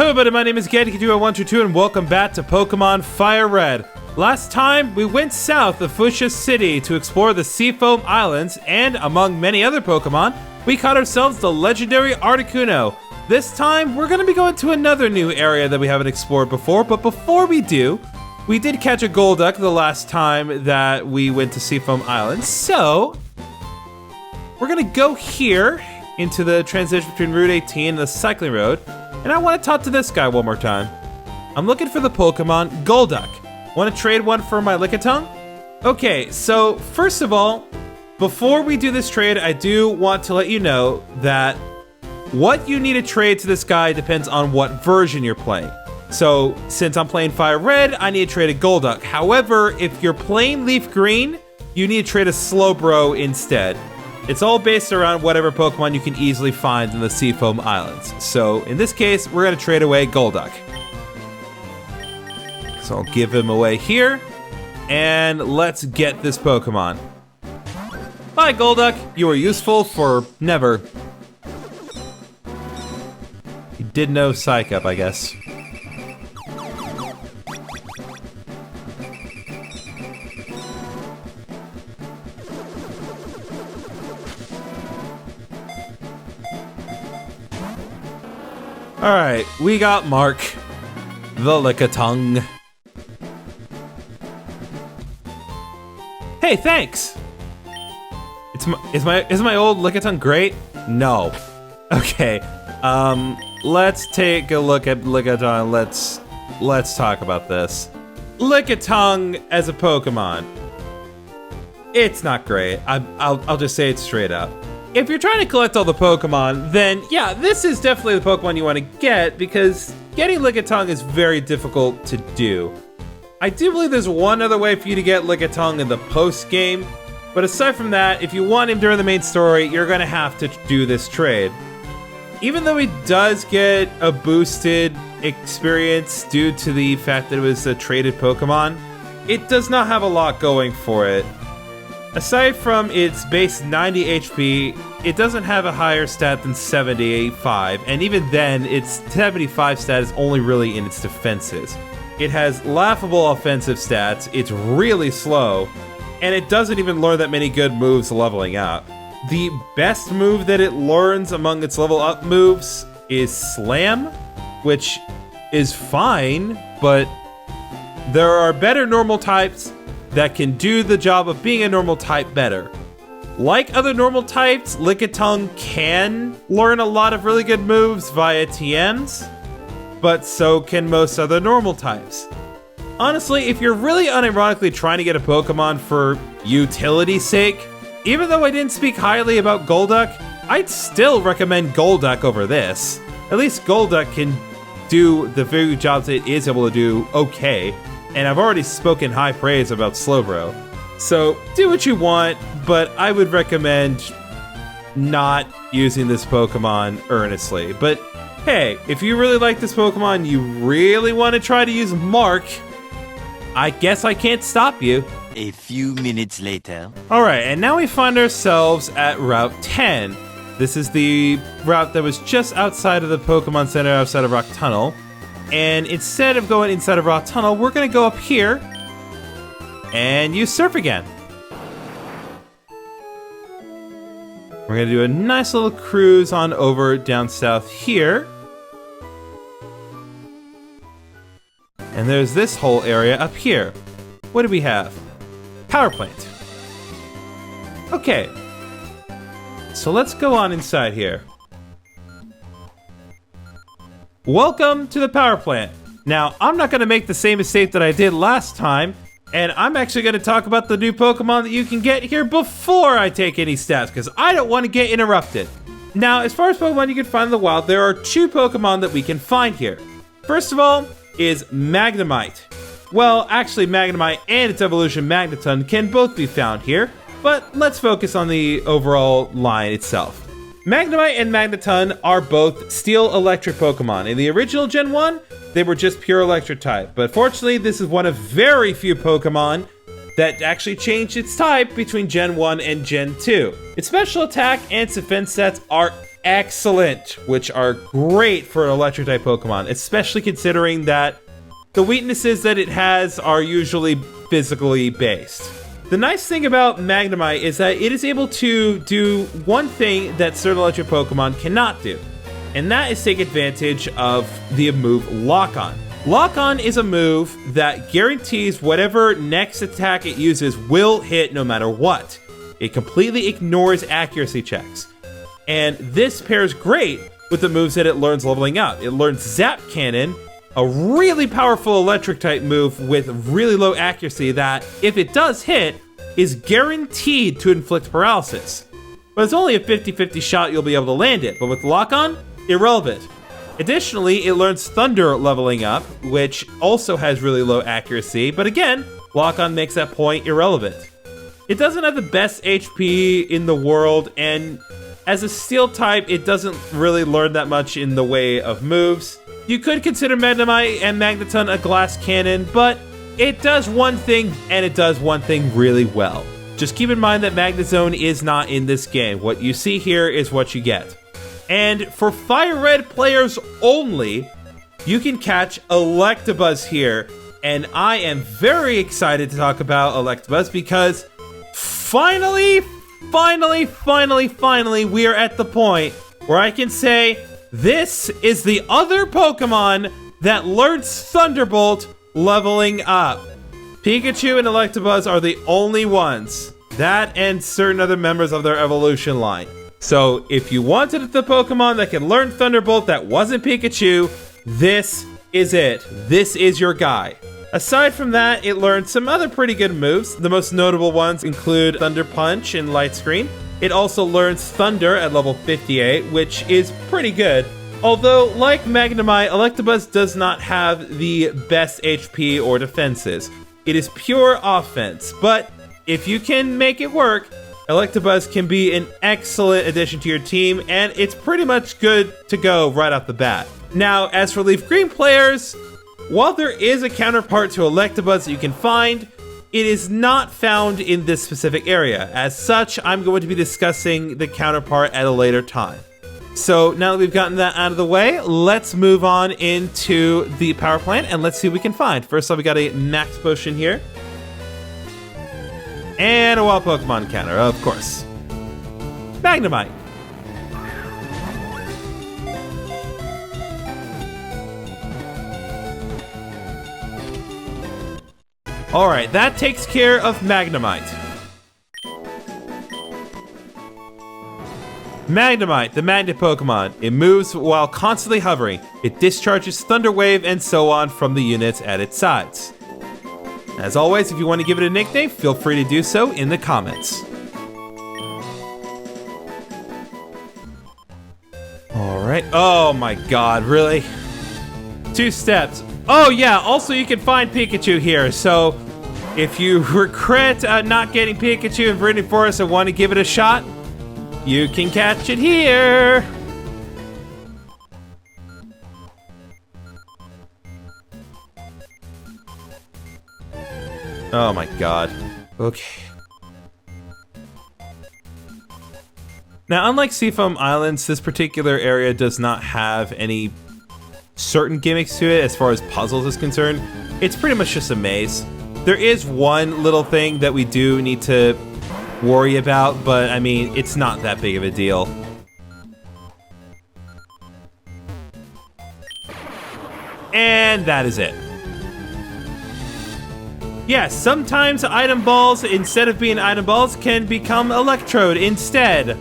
Hello everybody, my name is Gadget122 and welcome back to Pokémon Fire Red. Last time, we went south of Fuchsia City to explore the Seafoam Islands, and among many other Pokémon, we caught ourselves the legendary Articuno. This time, we're going to be going to another new area that we haven't explored before, but before we do, we did catch a Golduck the last time that we went to Seafoam Islands, so we're going to go here into the transition between Route 18 and the cycling road, and I want to talk to this guy one more time. I'm looking for the Pokemon Golduck. Want to trade one for my Lickitung? Okay, so first of all, before we do this trade, I do want to let you know that what you need to trade to this guy depends on what version you're playing. So since I'm playing Fire Red, I need to trade a Golduck. However, if you're playing Leaf Green, you need to trade a Slowbro instead. It's all based around whatever Pokemon you can easily find in the Seafoam Islands. So in this case, we're going to trade away Golduck. So I'll give him away here, and let's get this Pokemon. Bye, Golduck. You are useful for never. You did know Psych Up, I guess. Alright, we got Mark, the Lickitung. Hey, thanks! Is my old Lickitung great? No. Okay, let's take a look at Lickitung. Let's talk about this. Lickitung as a Pokemon. It's not great. I'll just say it straight up. If you're trying to collect all the Pokemon, then yeah, this is definitely the Pokemon you want to get, because getting Lickitung is very difficult to do. I do believe there's one other way for you to get Lickitung in the post-game, but aside from that, if you want him during the main story, you're going to have to do this trade. Even though he does get a boosted experience due to the fact that it was a traded Pokemon, it does not have a lot going for it. Aside from its base 90 HP, it doesn't have a higher stat than 75, and even then, its 75 stat is only really in its defenses. It has laughable offensive stats, it's really slow, and it doesn't even learn that many good moves leveling up. The best move that it learns among its level up moves is Slam, which is fine, but there are better normal types that can do the job of being a normal type better. Like other normal types, Lickitung can learn a lot of really good moves via TMs, but so can most other normal types. Honestly, if you're really unironically trying to get a Pokemon for utility's sake, even though I didn't speak highly about Golduck, I'd still recommend Golduck over this. At least Golduck can do the very jobs it is able to do okay. And I've already spoken high praise about Slowbro. So do what you want, but I would recommend not using this Pokemon earnestly. But hey, if you really like this Pokemon, you really want to try to use Mark, I guess I can't stop you. A few minutes later. Alright, and now we find ourselves at Route 10. This is the route that was just outside of the Pokemon Center outside of Rock Tunnel. And instead of going inside of Rock Tunnel, we're going to go up here and use Surf again. We're going to do a nice little cruise on over down south here. And there's this whole area up here. What do we have? Power plant. Okay. So let's go on inside here. Welcome to the power plant. Now, I'm not going to make the same mistake that I did last time, and I'm actually going to talk about the new Pokemon that you can get here before I take any stats, because I don't want to get interrupted. Now, as far as Pokemon you can find in the wild, there are two Pokemon that we can find here. First of all is Magnemite. Well, actually, Magnemite and its evolution Magneton can both be found here, but let's focus on the overall line itself. Magnemite and Magneton are both Steel Electric Pokemon. In the original Gen 1, they were just pure Electric type, but fortunately this is one of very few Pokemon that actually changed its type between Gen 1 and Gen 2. Its special attack and its defense stats are excellent, which are great for an electric type Pokemon, especially considering that the weaknesses that it has are usually physically based. The nice thing about Magnemite is that it is able to do one thing that certain electric Pokemon cannot do, and that is take advantage of the move Lock-On. Lock-On is a move that guarantees whatever next attack it uses will hit no matter what. It completely ignores accuracy checks. And this pairs great with the moves that it learns leveling up. It learns Zap Cannon, a really powerful electric type move with really low accuracy that, if it does hit, is guaranteed to inflict paralysis. But it's only a 50-50 shot you'll be able to land it, but with Lock-On, irrelevant. Additionally, it learns Thunder leveling up, which also has really low accuracy, but again, Lock-On makes that point irrelevant. It doesn't have the best HP in the world, and as a Steel type, it doesn't really learn that much in the way of moves. You could consider Magnemite and Magneton a glass cannon, but it does one thing, and it does one thing really well. Just keep in mind that Magnezone is not in this game. What you see here is what you get. And for Fire Red players only, you can catch Electabuzz here. And I am very excited to talk about Electabuzz because finally, we are at the point where I can say this is the other Pokemon that learns Thunderbolt leveling up. Pikachu and Electabuzz are the only ones. That and certain other members of their evolution line. So if you wanted the Pokemon that can learn Thunderbolt that wasn't Pikachu, this is it. This is your guy. Aside from that, it learned some other pretty good moves. The most notable ones include Thunder Punch and Light Screen. It also learns Thunder at level 58, which is pretty good. Although, like Magnemite, Electabuzz does not have the best HP or defenses. It is pure offense, but if you can make it work, Electabuzz can be an excellent addition to your team, and it's pretty much good to go right off the bat. Now, as for Leaf Green players, while there is a counterpart to Electabuzz that you can find, it is not found in this specific area. As such, I'm going to be discussing the counterpart at a later time. So now that we've gotten that out of the way, let's move on into the power plant and let's see what we can find. First off, we got a max potion here. And a wild Pokemon counter, of course. Magnemite. Alright, that takes care of Magnemite. Magnemite, the magnet Pokemon. It moves while constantly hovering. It discharges Thunder Wave and so on from the units at its sides. As always, if you want to give it a nickname, feel free to do so in the comments. Alright. Oh my god, really? 2 steps. Oh yeah, also you can find Pikachu here, so if you regret not getting Pikachu in Viridian Forest and want to give it a shot, you can catch it here! Oh my god. Okay. Now, unlike Seafoam Islands, this particular area does not have any certain gimmicks to it as far as puzzles is concerned. It's pretty much just a maze. There is one little thing that we do need to worry about, but I mean, it's not that big of a deal. And that is it. Yes, sometimes item balls, instead of being item balls, can become Electrode instead.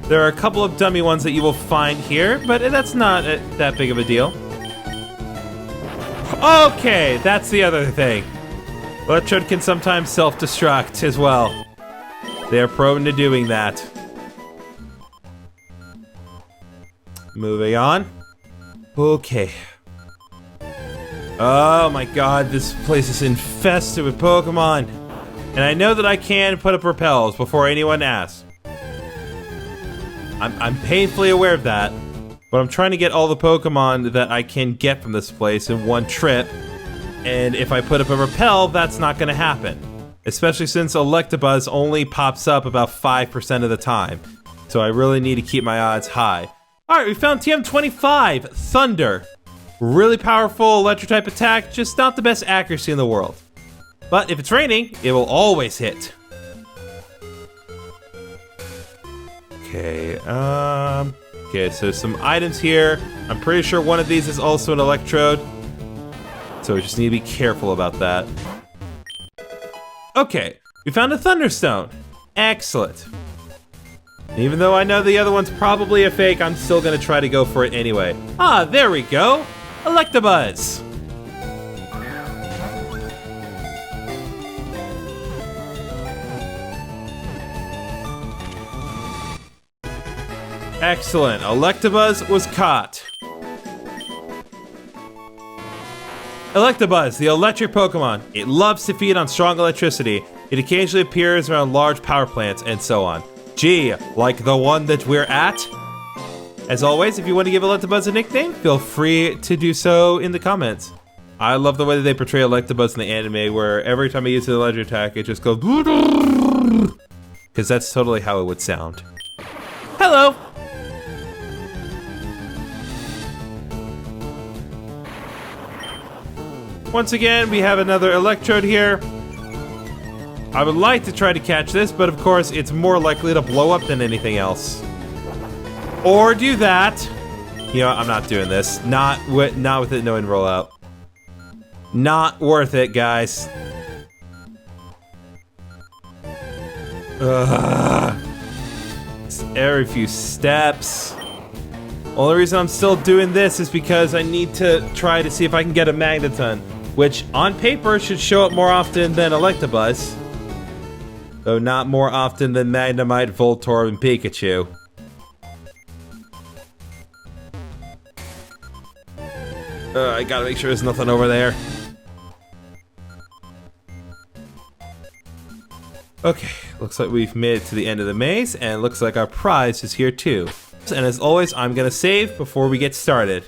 There are a couple of dummy ones that you will find here, but that's not that big of a deal. Okay, that's the other thing. Electrode can sometimes self-destruct as well. They are prone to doing that. Moving on. Okay. Oh my god, this place is infested with Pokemon. And I know that I can put up repels before anyone asks. I'm painfully aware of that, but I'm trying to get all the Pokemon that I can get from this place in one trip, and if I put up a repel, that's not going to happen. Especially since Electabuzz only pops up about 5% of the time. So I really need to keep my odds high. All right, we found TM25, Thunder. Really powerful electric-type attack, just not the best accuracy in the world. But if it's raining, it will always hit. Okay, okay, so some items here. I'm pretty sure one of these is also an electrode. So we just need to be careful about that. Okay, we found a Thunderstone. Excellent. And even though I know the other one's probably a fake, I'm still gonna try to go for it anyway. Ah, there we go. Electabuzz. Excellent. Electabuzz was caught. Electabuzz, the electric Pokemon. It loves to feed on strong electricity. It occasionally appears around large power plants and so on. Gee, like the one that we're at? As always, if you want to give Electabuzz a nickname, feel free to do so in the comments. I love the way that they portray Electabuzz in the anime, where every time I use an electric attack, it just goes... Because that's totally how it would sound. Hello! Once again, we have another Electrode here. I would like to try to catch this, but of course, it's more likely to blow up than anything else. Or do that. You know, I'm not doing this. Not with it knowing rollout. Not worth it, guys. Ugh. It's every few steps. Only reason I'm still doing this is because I need to try to see if I can get a Magneton, which on paper should show up more often than Electabuzz. Though not more often than Magnemite, Voltorb, and Pikachu. I gotta make sure there's nothing over there. Okay, looks like we've made it to the end of the maze, and looks like our prize is here too. And as always, I'm gonna save before we get started.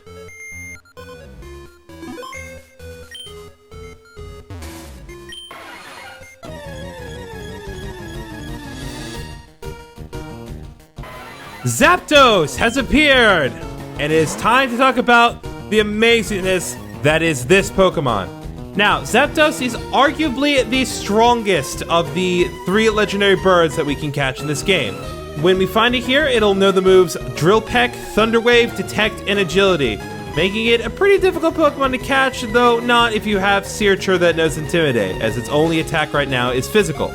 Zapdos has appeared! And it is time to talk about the amazingness that is this Pokemon. Now, Zapdos is arguably the strongest of the 3 legendary birds that we can catch in this game. When we find it here, it'll know the moves Drill Peck, Thunder Wave, Detect, and Agility, making it a pretty difficult Pokemon to catch, though not if you have Searcher that knows Intimidate, as its only attack right now is physical.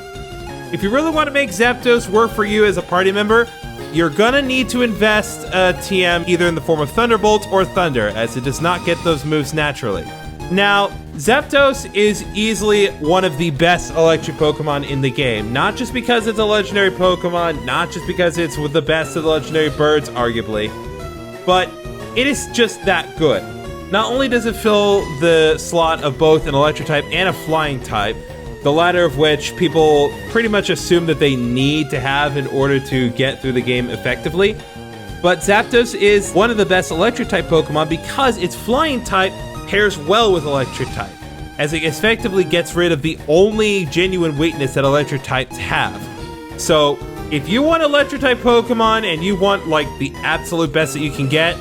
If you really want to make Zapdos work for you as a party member, you're gonna need to invest a TM either in the form of Thunderbolt or Thunder, as it does not get those moves naturally. Now, Zapdos is easily one of the best electric Pokemon in the game, not just because it's a legendary Pokemon, not just because it's the best of the legendary birds, arguably, but it is just that good. Not only does it fill the slot of both an electric type and a flying type, the latter of which people pretty much assume that they need to have in order to get through the game effectively. But Zapdos is one of the best electric type Pokemon because its flying type pairs well with electric type, as it effectively gets rid of the only genuine weakness that electric types have. So if you want electric type Pokemon and you want like the absolute best that you can get,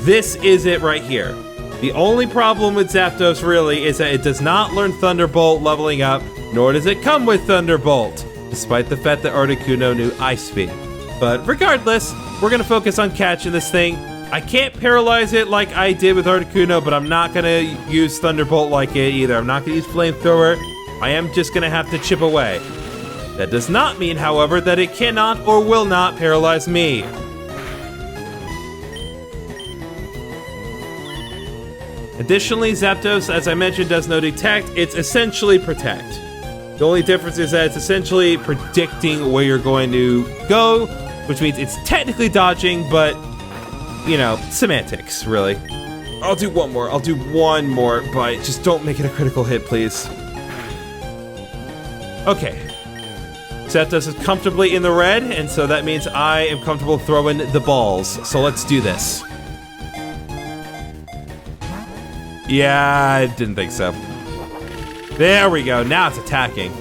this is it right here. The only problem with Zapdos really is that it does not learn Thunderbolt leveling up, nor does it come with Thunderbolt, despite the fact that Articuno knew Ice Speed. But regardless, we're gonna focus on catching this thing. I can't paralyze it like I did with Articuno, but I'm not gonna use Thunderbolt like it either. I'm not gonna use Flamethrower. I am just gonna have to chip away. That does not mean, however, that it cannot or will not paralyze me. Additionally, Zapdos, as I mentioned, does no Detect. It's essentially Protect. The only difference is that it's essentially predicting where you're going to go, which means it's technically dodging, but, you know, semantics, really. I'll do one more. I'll do one more bite. Just don't make it a critical hit, please. Okay. Zapdos is comfortably in the red, and so that means I am comfortable throwing the balls. So let's do this. Yeah, I didn't think so. There we go. Now it's attacking.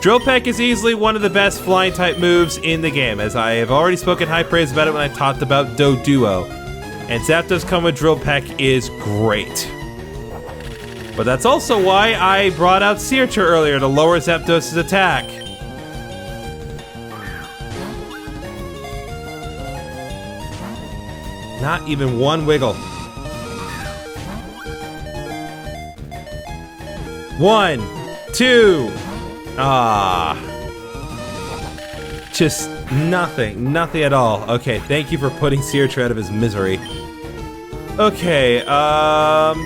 Drill Peck is easily one of the best flying type moves in the game, as I have already spoken high praise about it when I talked about Doduo. And Zapdos come with Drill Peck is great. But that's also why I brought out Searcher earlier to lower Zapdos' attack. Not even one wiggle. 1, 2. Just nothing at all. Okay, thank you for putting Searcher out of his misery. Okay,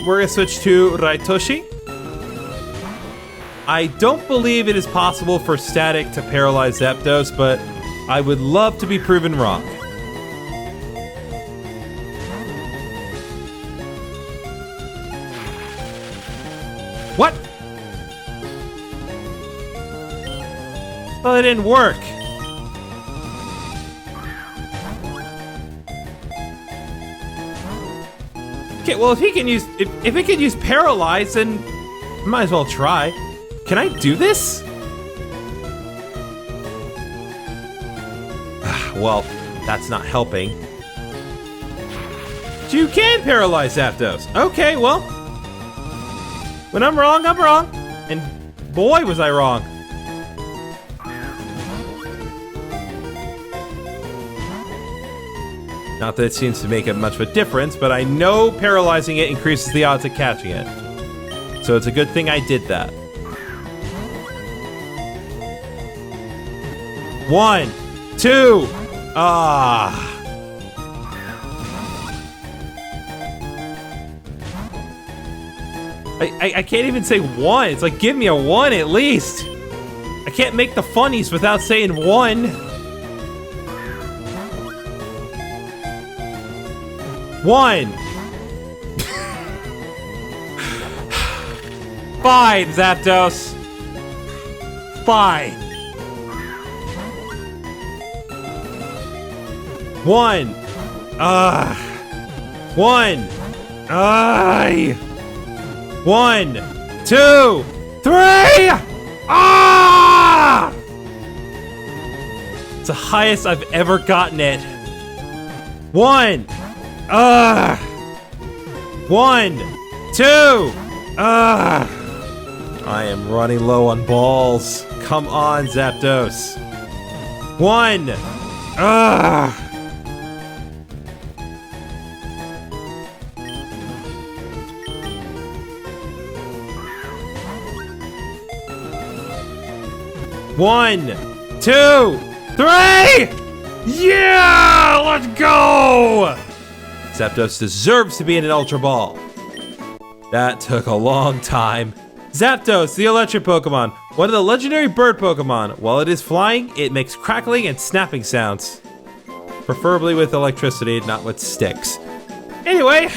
we're gonna switch to Raitoshi. I don't believe it is possible for Static to paralyze Zapdos, but I would love to be proven wrong. What? Well, it didn't work. Okay, well, if it can use Paralyze, then might as well try. Can I do this? Well, that's not helping. You can paralyze Zapdos. Okay, well, when I'm wrong, I'm wrong. And boy, was I wrong. Not that it seems to make much of a difference, but I know paralyzing it increases the odds of catching it. So it's a good thing I did that. 1, 2. I can't even say 1. It's like, give me a 1 at least. I can't make the funnies without saying 1. 1. Fine, Zapdos. Fine. 1. 1. 1, 2, 3. It's the highest I've ever gotten it. 1. 1, 2. I am running low on balls. Come on, Zapdos. 1. 1, 2, 3. Yeah, let's go. Zapdos deserves to be in an Ultra Ball. That took a long time. Zapdos, the electric Pokemon, one of the legendary bird Pokemon. While it is flying, it makes crackling and snapping sounds. Preferably with electricity, not with sticks. Anyway,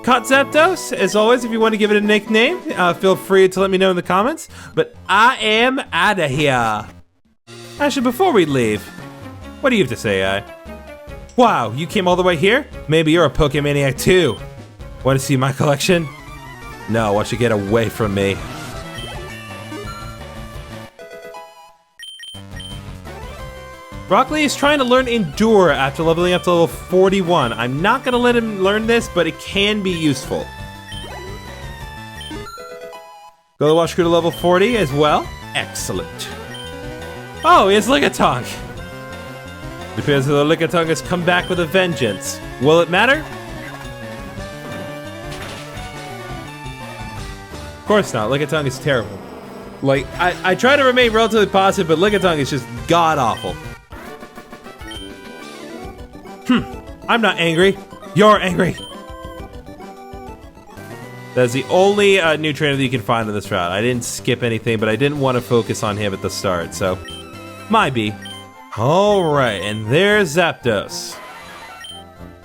caught Zapdos. As always, if you want to give it a nickname, feel free to let me know in the comments. But I am out of here. Actually, before we leave, what do you have to say, Wow, you came all the way here? Maybe you're a Pokemaniac too. Want to see my collection? No, why don't you get away from me? Rock Lee is trying to learn Endure after leveling up to level 41. I'm not going to let him learn this, but it can be useful. Go to Wash Crew to level 40 as well. Excellent. Oh, he has Lickitung. It appears that the Lickitung has come back with a vengeance. Will it matter? Of course not. Lickitung is terrible. Like, I try to remain relatively positive, but Lickitung is just god-awful. I'm not angry. You're angry. That's the only new trainer that you can find on this route. I didn't skip anything, but I didn't want to focus on him at the start, so might be. Alright, and there's Zapdos.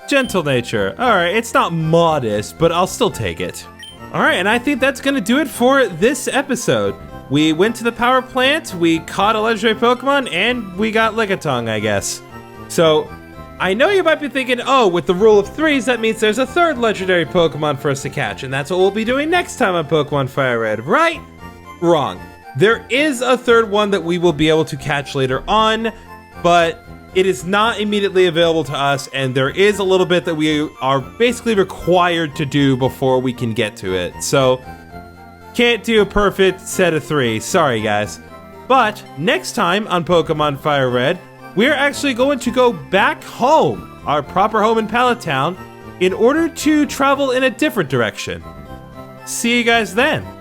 Gentle nature. Alright, it's not modest, but I'll still take it. Alright, and I think that's gonna do it for this episode. We went to the power plant, we caught a legendary Pokemon, and we got Lickitung, I guess. So, I know you might be thinking, oh, with the rule of threes, that means there's a third legendary Pokemon for us to catch, and that's what we'll be doing next time on Pokémon Fire Red, right? Wrong. There is a third one that we will be able to catch later on, but it is not immediately available to us, and there is a little bit that we are basically required to do before we can get to it. So, can't do a perfect set of 3. Sorry, guys. But next time on Pokémon Fire Red, we're actually going to go back home, our proper home in Pallet Town, in order to travel in a different direction. See you guys then.